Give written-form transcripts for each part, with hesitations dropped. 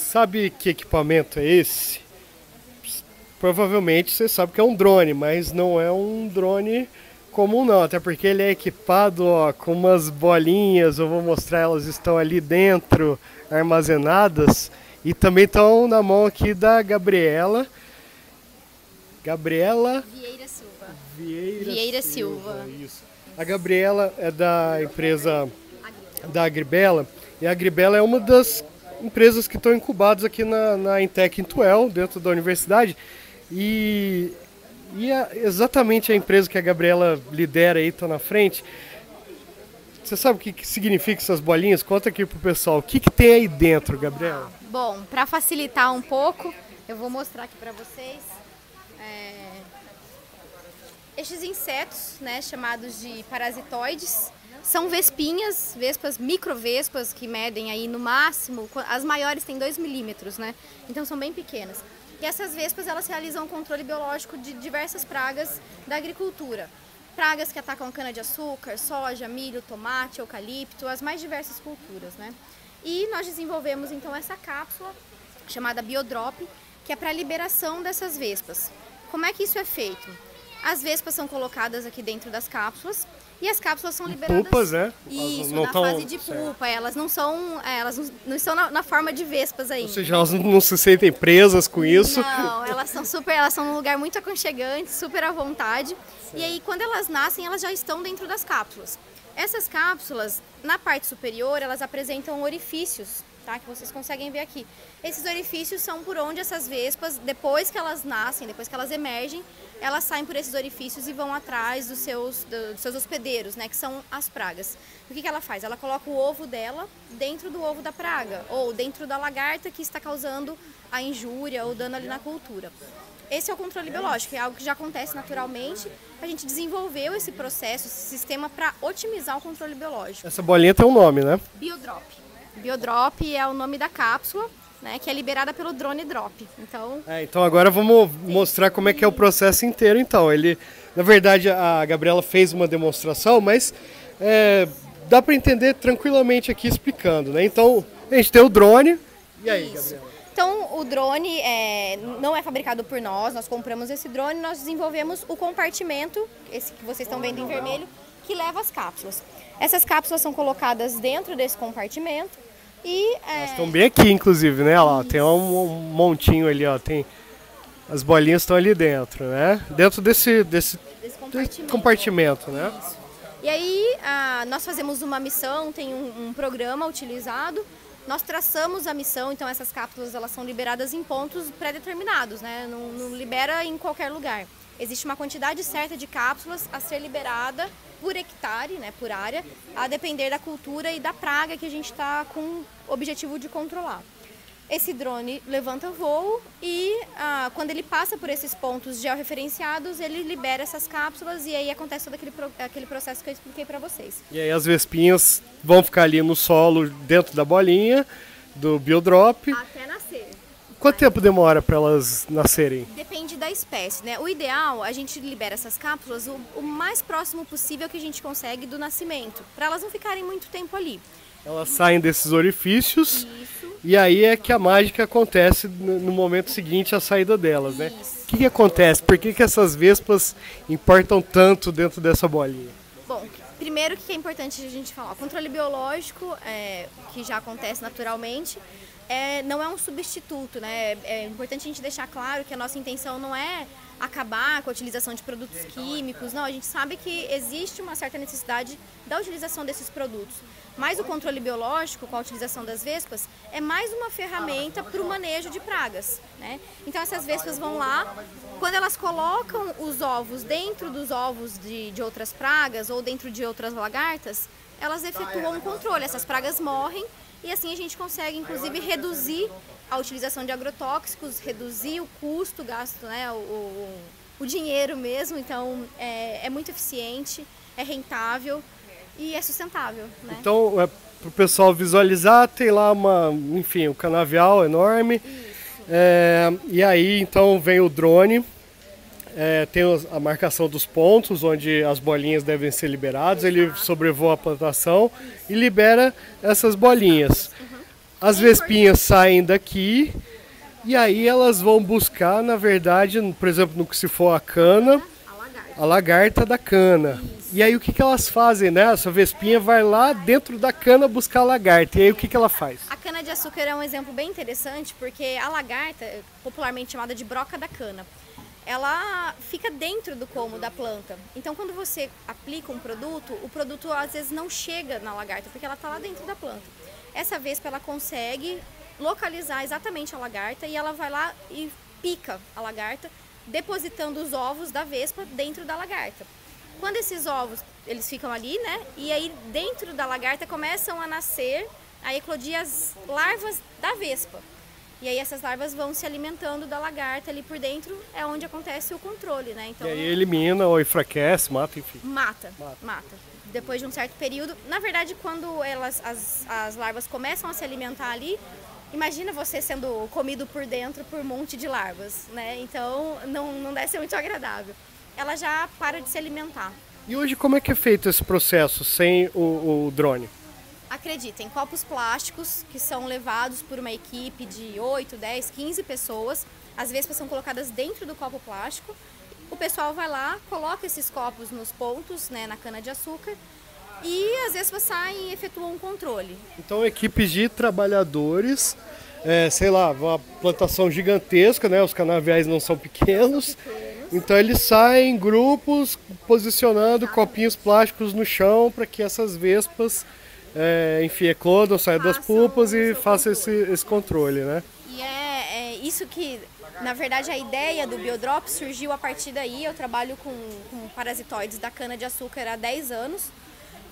sabe que equipamento é esse? Provavelmente você sabe que é um drone, mas não é um drone comum não, até porque ele é equipado, ó, com umas bolinhas, eu vou mostrar, elas estão ali dentro, armazenadas, e também estão na mão aqui da Gabriela. Gabriela Vieira Silva. Vieira Silva. Isso. A Gabriela é da empresa da Agribela, e a Agribela é uma das empresas que estão incubadas aqui na Intec Intuel, dentro da universidade, e exatamente a empresa que a Gabriela lidera aí, está na frente. Você sabe o que significa essas bolinhas? Conta aqui pro pessoal. O que tem aí dentro, Gabriela? Bom, para facilitar um pouco, eu vou mostrar aqui para vocês estes insetos, né, chamados de parasitoides. São vespinhas, vespas, microvespas, que medem aí no máximo, as maiores têm 2 milímetros, né? Então são bem pequenas. E essas vespas, elas realizam o controle biológico de diversas pragas da agricultura. Pragas que atacam cana-de-açúcar, soja, milho, tomate, eucalipto, as mais diversas culturas, né? E nós desenvolvemos então essa cápsula chamada Biodrop, que é para a liberação dessas vespas. Como é que isso é feito? As vespas são colocadas aqui dentro das cápsulas e as cápsulas são liberadas. Pupas, né? Isso, na fase de pupa. Elas não são, não estão na forma de vespas ainda. Ou seja, elas não se sentem presas com isso. Não, elas são num lugar muito aconchegante, super à vontade. Sim. E aí, quando elas nascem, elas já estão dentro das cápsulas. Essas cápsulas, na parte superior, elas apresentam orifícios, tá? Que vocês conseguem ver aqui. Esses orifícios são por onde essas vespas, depois que elas nascem, depois que elas emergem, elas saem por esses orifícios e vão atrás dos seus hospedeiros, né? Que são as pragas. O que ela faz? Ela coloca o ovo dela dentro do ovo da praga, ou dentro da lagarta que está causando a injúria ou dano ali na cultura. Esse é o controle biológico, é algo que já acontece naturalmente. A gente desenvolveu esse processo, esse sistema para otimizar o controle biológico. Essa bolinha tem um nome, né? Biodrop. Biodrop é o nome da cápsula, né, que é liberada pelo drone drop. Então agora vamos mostrar como é que é o processo inteiro. Então, na verdade, a Gabriela fez uma demonstração, mas dá para entender tranquilamente aqui explicando, né? Então, a gente tem o drone. E aí, Gabriela? Então, o drone não é fabricado por nós compramos esse drone, nós desenvolvemos o compartimento, esse que vocês estão vendo em vermelho, que leva as cápsulas. Essas cápsulas são colocadas dentro desse compartimento e... Elas estão bem aqui, inclusive, né? Olha lá, tem um montinho ali, ó, as bolinhas estão ali dentro, né? Dentro desse compartimento, né? Isso. E aí, nós fazemos uma missão, tem um programa utilizado. Nós traçamos a missão, então essas cápsulas elas são liberadas em pontos pré-determinados, né? Não libera em qualquer lugar. Existe uma quantidade certa de cápsulas a ser liberada por hectare, né, por área, a depender da cultura e da praga que a gente está com o objetivo de controlar. Esse drone levanta voo e quando ele passa por esses pontos georreferenciados, ele libera essas cápsulas e aí acontece todo aquele processo que eu expliquei para vocês. E aí as vespinhas vão ficar ali no solo, dentro da bolinha, do Biodrop. Até nascer. Quanto tempo demora para elas nascerem? Depende da espécie, né? O ideal, a gente libera essas cápsulas o mais próximo possível que a gente consegue do nascimento, para elas não ficarem muito tempo ali. Elas saem desses orifícios. Isso. E aí é que a mágica acontece no momento seguinte à saída delas, né? Isso. O que acontece? Por que essas vespas importam tanto dentro dessa bolinha? Bom, primeiro o que é importante a gente falar? O controle biológico, que já acontece naturalmente, não é um substituto, né? É importante a gente deixar claro que a nossa intenção não é acabar com a utilização de produtos químicos, não, a gente sabe que existe uma certa necessidade da utilização desses produtos, mas o controle biológico com a utilização das vespas é mais uma ferramenta para o manejo de pragas, né? Então essas vespas vão lá, quando elas colocam os ovos dentro dos ovos de outras pragas ou dentro de outras lagartas, elas efetuam um controle, essas pragas morrem e assim a gente consegue inclusive reduzir a utilização de agrotóxicos, reduzir o custo, gasto, né, o dinheiro mesmo, então é muito eficiente, é rentável e é sustentável, né? Então, para o pessoal visualizar, tem lá um canavial enorme, e aí então vem o drone, tem a marcação dos pontos onde as bolinhas devem ser liberadas. Exato. Ele sobrevoa a plantação e libera essas bolinhas. as vespinhas saem daqui e aí elas vão buscar, na verdade, por exemplo, no que se for a cana, a lagarta da cana. E aí o que elas fazem, né? Essa vespinha vai lá dentro da cana buscar a lagarta. E aí o que ela faz? A cana-de-açúcar é um exemplo bem interessante, porque a lagarta, popularmente chamada de broca da cana, ela fica dentro do colmo da planta. Então, quando você aplica um produto, o produto às vezes não chega na lagarta, porque ela está lá dentro da planta. Essa vespa, ela consegue localizar exatamente a lagarta e ela vai lá e pica a lagarta, depositando os ovos da vespa dentro da lagarta. Quando esses ovos, eles ficam ali, né? E aí dentro da lagarta começam a nascer, a eclodir as larvas da vespa. E aí essas larvas vão se alimentando da lagarta ali por dentro, é onde acontece o controle, né? Então, e aí elimina ou enfraquece, mata, enfim. Mata. Depois de um certo período, na verdade, quando as larvas começam a se alimentar ali, imagina você sendo comido por dentro por um monte de larvas, né? Então não deve ser muito agradável. Ela já para de se alimentar. E hoje como é que é feito esse processo sem o drone? Acreditem, copos plásticos que são levados por uma equipe de 8, 10, 15 pessoas. As vespas são colocadas dentro do copo plástico. O pessoal vai lá, coloca esses copos nos pontos, né, na cana-de-açúcar, e as vespas saem e efetuam um controle. Então equipes de trabalhadores, sei lá, uma plantação gigantesca, né? Os canaviais não são pequenos. Então eles saem em grupos, posicionando copinhos plásticos no chão para que essas vespas, enfim, eclodam, saiam das pupas e façam esse controle, né? E é isso que, na verdade, a ideia do Biodrop surgiu a partir daí. Eu trabalho com parasitoides da cana-de-açúcar há 10 anos.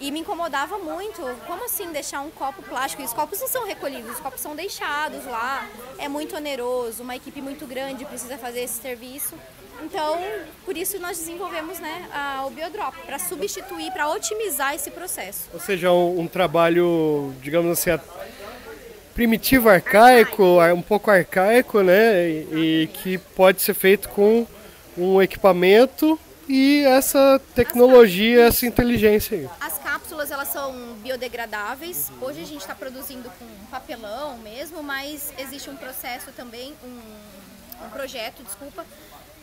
E me incomodava muito, como assim deixar um copo plástico? E os copos não são recolhidos, os copos são deixados lá, é muito oneroso, uma equipe muito grande precisa fazer esse serviço. Então, por isso nós desenvolvemos, né, o Biodrop, para substituir, para otimizar esse processo. Ou seja, um trabalho, digamos assim, primitivo, arcaico, um pouco arcaico, né, e que pode ser feito com um equipamento e essa tecnologia, essa inteligência aí. As cápsulas, elas são biodegradáveis. Hoje a gente está produzindo com papelão mesmo, mas existe um processo também, um projeto,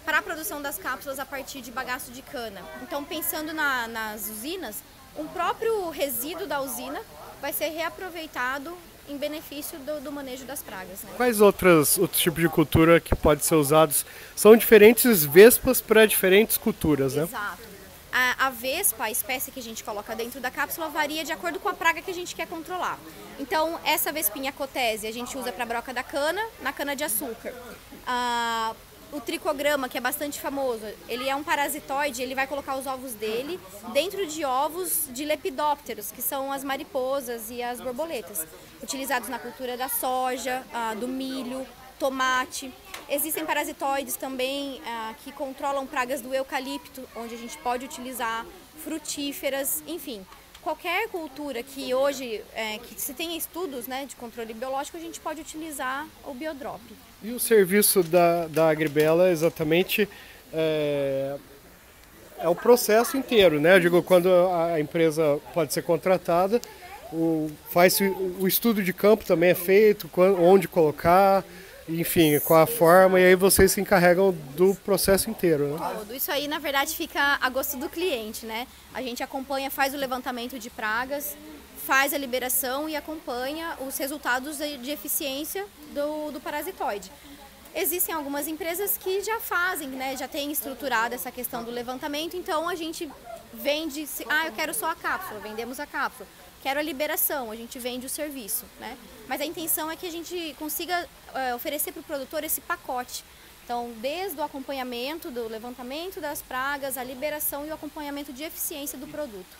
para a produção das cápsulas a partir de bagaço de cana. Então, pensando nas usinas, o próprio resíduo da usina vai ser reaproveitado em benefício do manejo das pragas, né? Quais outros tipos de cultura que podem ser usados? São diferentes vespas para diferentes culturas, né? Exato. A vespa, a espécie que a gente coloca dentro da cápsula, varia de acordo com a praga que a gente quer controlar. Então, essa vespinha cotese a gente usa para a broca da cana, na cana-de-açúcar. O tricograma, que é bastante famoso, ele é um parasitoide, ele vai colocar os ovos dele dentro de ovos de lepidópteros, que são as mariposas e as borboletas, utilizados na cultura da soja, do milho, tomate. Existem parasitoides também que controlam pragas do eucalipto, onde a gente pode utilizar frutíferas, enfim. Qualquer cultura que hoje, que se tenha estudos, né, de controle biológico, a gente pode utilizar o Biodrop. E o serviço da Agribela exatamente é o processo inteiro, né? Eu digo, quando a empresa pode ser contratada, o estudo de campo também é feito, onde colocar, enfim, qual a forma, e aí vocês se encarregam do processo inteiro, né? Tudo isso aí, na verdade, fica a gosto do cliente, né? A gente acompanha, faz o levantamento de pragas, faz a liberação e acompanha os resultados de eficiência do parasitoide. Existem algumas empresas que já fazem, né? Já têm estruturado essa questão do levantamento, então a gente vende, eu quero só a cápsula, vendemos a cápsula. Quero a liberação, a gente vende o serviço, né? Mas a intenção é que a gente consiga oferecer para o produtor esse pacote. Então, desde o acompanhamento, do levantamento das pragas, a liberação e o acompanhamento de eficiência do produto.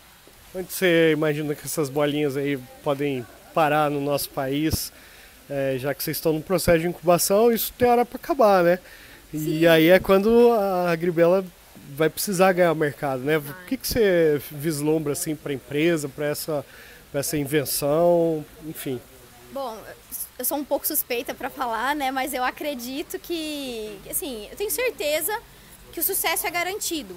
Onde você imagina que essas bolinhas aí podem parar no nosso país, já que vocês estão no processo de incubação, isso tem hora para acabar, né? Sim. E aí é quando a Agribela vai precisar ganhar o mercado, né? O que você vislumbra assim para a empresa, para essa invenção, enfim? Bom, eu sou um pouco suspeita para falar, né? Mas eu acredito que, assim, eu tenho certeza que o sucesso é garantido.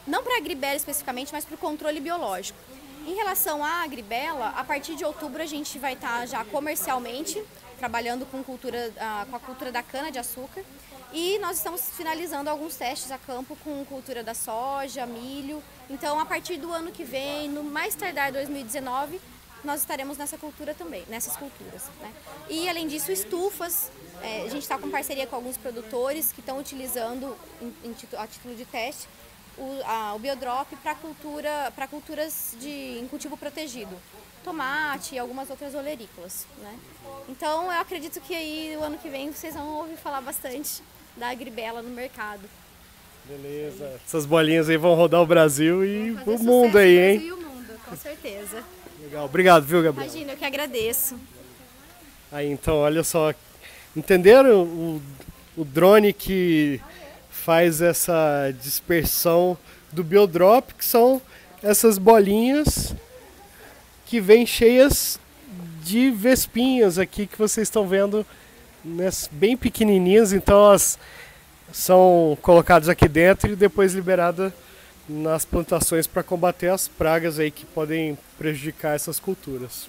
Não para a Agribela especificamente, mas para o controle biológico. Em relação à Agribela, a partir de outubro a gente vai estar já comercialmente trabalhando com a cultura da cana-de-açúcar e nós estamos finalizando alguns testes a campo com cultura da soja, milho. Então, a partir do ano que vem, no mais tardar 2019, nós estaremos nessa cultura também, nessas culturas, né? E, além disso, estufas. A gente está com parceria com alguns produtores que estão utilizando, a título de teste, o biodrop para culturas em cultivo protegido. Tomate e algumas outras olerícolas, né? Então, eu acredito que aí, o ano que vem, vocês vão ouvir falar bastante da Agribela no mercado. Beleza. Essas bolinhas aí vão rodar o Brasil e o mundo aí, hein? O Brasil e o mundo, com certeza. Legal. Obrigado, viu, Gabriel? Imagina, eu que agradeço. Aí, então, olha só. Entenderam o drone que faz essa dispersão do biodrop, que são essas bolinhas que vêm cheias de vespinhas aqui que vocês estão vendo, bem pequenininhas, então elas são colocadas aqui dentro e depois liberadas nas plantações para combater as pragas aí que podem prejudicar essas culturas.